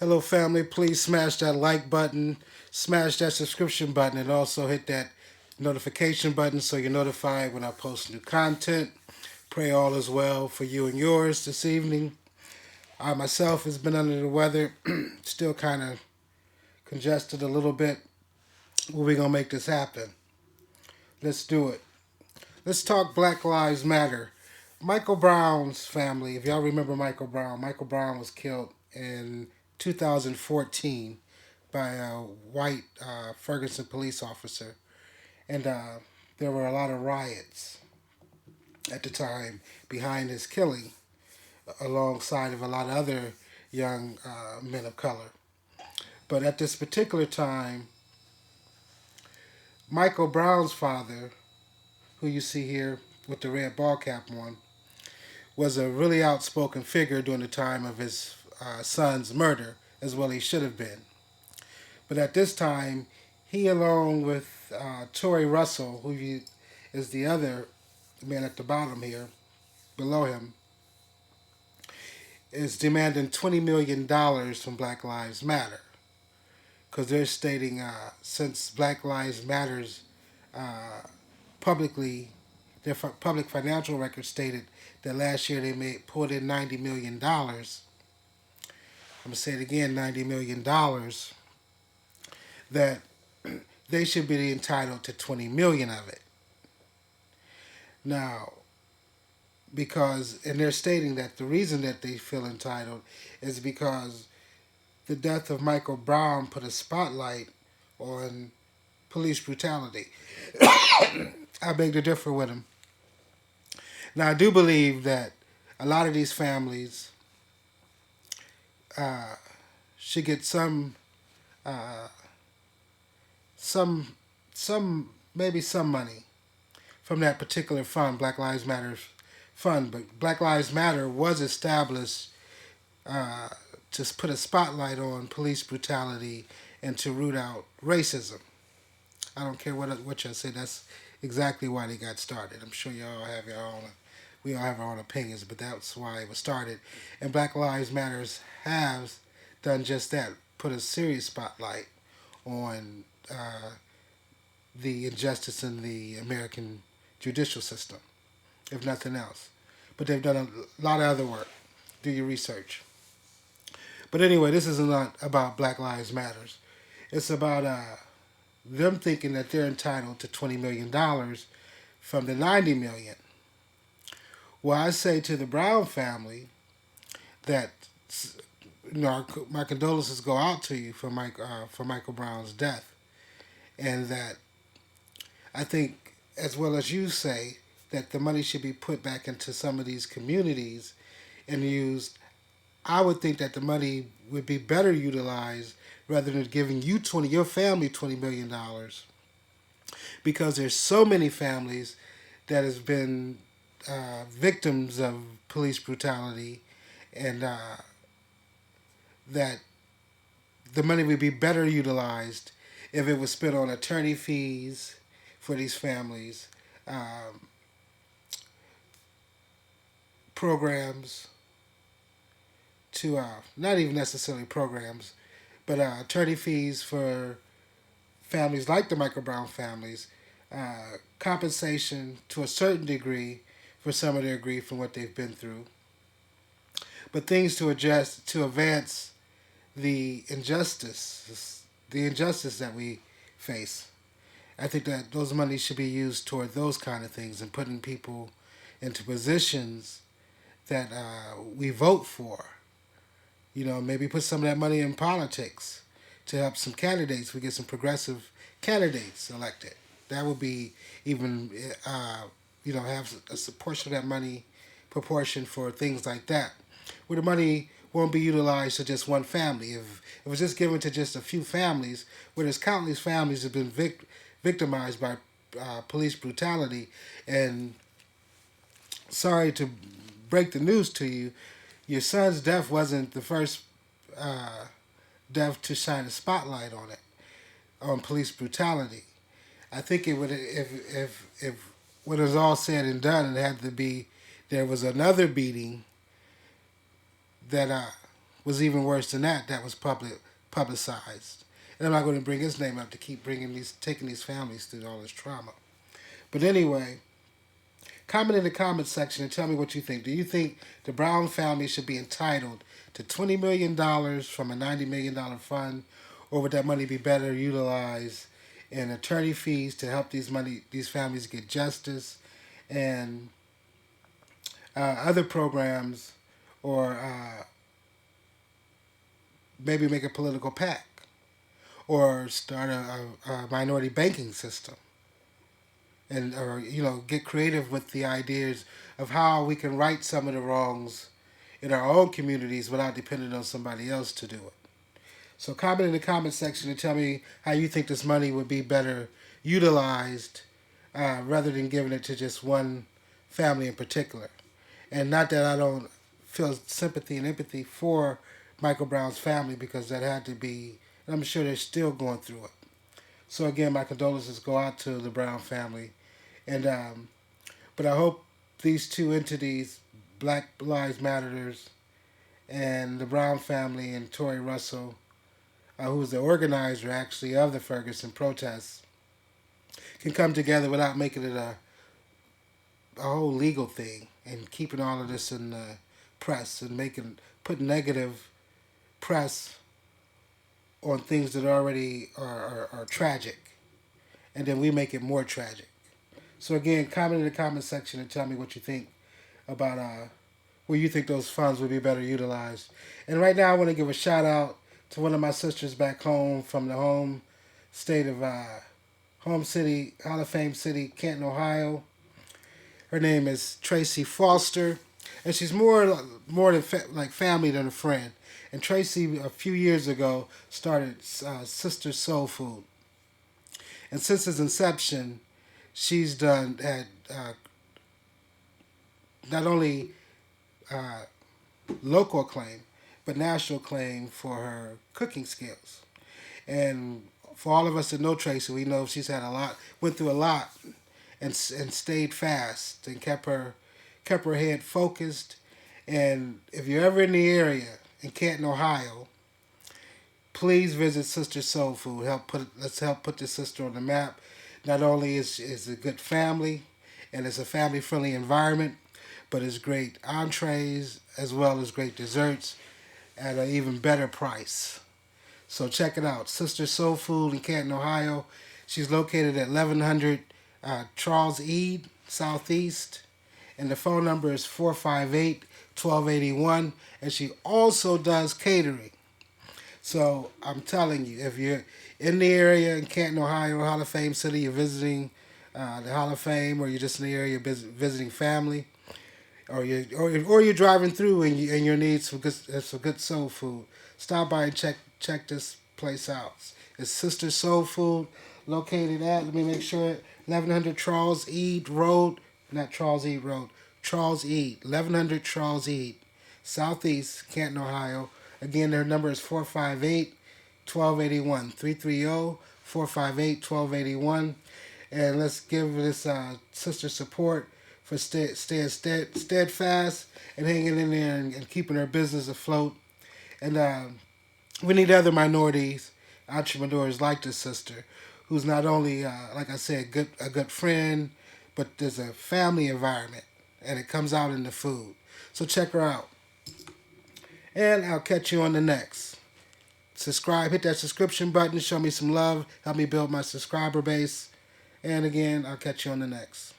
Hello, family. Please smash that like button, smash that subscription button, and also hit that notification button so you're notified when I post new content. Pray all is well for you and yours this evening. I myself has been under the weather, still kind of congested a little bit. We're gonna make this happen. Let's do it. Let's talk Black Lives Matter. Michael Brown's family, if y'all remember Michael Brown was killed in 2014 by a white Ferguson police officer. And there were a lot of riots at the time behind his killing, alongside of a lot of other young men of color. But at this particular time, Michael Brown's father, who you see here with the red ball cap on, was a really outspoken figure during the time of his son's murder, as well he should have been. But at this time, he, along with Tory Russell, is the other man at the bottom here, below him, is demanding $20 million from Black Lives Matter. Because they're stating, since Black Lives Matters publicly, their public financial records stated that last year they pulled in $90 million. I'm going to say it again, $90 million, that they should be entitled to 20 million of it. Now, and they're stating that the reason that they feel entitled is because the death of Michael Brown put a spotlight on police brutality. I beg to differ with him. Now, I do believe that a lot of these families uh, should get uh, some, maybe some money from that particular fund, Black Lives Matter fund. But Black Lives Matter was established uh, to put a spotlight on police brutality and to root out racism. I don't care what y'all say. That's exactly why they got started. I'm sure y'all have your own. We all have our own opinions, but that's why it was started. And Black Lives Matters has done just that. Put a serious spotlight on the injustice in the American judicial system, if nothing else. But they've done a lot of other work. Do your research. But anyway, this is not about Black Lives Matters. It's about them thinking that they're entitled to $20 million from the 90 million. Well, I say to the Brown family that my condolences go out to you for Michael Brown's death, and that I think, as well as you say, that the money should be put back into some of these communities and used. I would think that the money would be better utilized rather than giving your family $20 million, because there's so many families that has been victims of police brutality, and that the money would be better utilized if it was spent on attorney fees for these families, um, programs to not even necessarily programs, but attorney fees for families like the Michael Brown families, compensation to a certain degree for some of their grief and what they've been through, but things to advance the injustice that we face. I think that those monies should be used toward those kind of things and putting people into positions that we vote for. Maybe put some of that money in politics to help some candidates. We get some progressive candidates elected. That would be even, have a portion of that money proportion for things like that, where the money won't be utilized to just one family. If it was just given to just a few families, where there's countless families that have been victimized by police brutality, and sorry to break the news to you, your son's death wasn't the first uh, death to shine a spotlight on police brutality. I think it would, if when it was all said and done, it had to be there was another beating that was even worse than that. That was publicized. And I'm not going to bring his name up to keep taking these families through all this trauma. But anyway, comment in the comment section and tell me what you think. Do you think the Brown family should be entitled to $20 million from a $90 million fund, or would that money be better utilized in attorney fees to help these families get justice, and other programs, or maybe make a political PAC, or start a minority banking system, and or get creative with the ideas of how we can right some of the wrongs in our own communities without depending on somebody else to do it. So comment in the comment section and tell me how you think this money would be better utilized, rather than giving it to just one family in particular. And not that I don't feel sympathy and empathy for Michael Brown's family, because that had to be, and I'm sure they're still going through it. So again, my condolences go out to the Brown family. And but I hope these two entities, Black Lives Matters and the Brown family, and Tory Russell, who was the organizer actually of the Ferguson protests, can come together without making it a whole legal thing and keeping all of this in the press and put negative press on things that already are tragic, and then we make it more tragic. So again, comment in the comment section and tell me what you think about where you think those funds would be better utilized. And right now I want to give a shout out to one of my sisters back home from the home state of home city, Hall of Fame city, Canton, Ohio. Her name is Tracy Foster, and she's more than like family than a friend. And Tracy, a few years ago, started Sister Soul Food, and since its inception, she's had not only local acclaim, but national acclaim for her cooking skills. And for all of us that know Tracy, we know she's went through a lot, and stayed fast and kept her head focused. And if you're ever in the area in Canton, Ohio, please visit Sister Soul Food. Let's help put this sister on the map. Not only is a good family, and it's a family-friendly environment, but it's great entrees as well as great desserts at an even better price. So check it out, Sister Soul Food in Canton, Ohio. She's located at 1100 Charles Eade, Southeast, and the phone number is 458-1281, and she also does catering. So I'm telling you, if you're in the area in Canton, Ohio, Hall of Fame City, you're visiting the Hall of Fame, or you're just in the area visiting family, or you're driving through and you need some good soul food, stop by and check this place out. It's Sister Soul Food, located at, let me make sure, 1100 Charles Eade Road, not Charles Eade Road, Charles Eade, 1100 Charles Eade, Southeast, Canton, Ohio. Again, their number is 458-1281, 330-458-1281. And let's give this sister support for staying steadfast and hanging in there and keeping her business afloat. And we need other minorities, entrepreneurs like this sister, who's not only, like I said, a good friend, but there's a family environment, and it comes out in the food. So check her out. And I'll catch you on the next. Subscribe, hit that subscription button, show me some love, help me build my subscriber base. And again, I'll catch you on the next.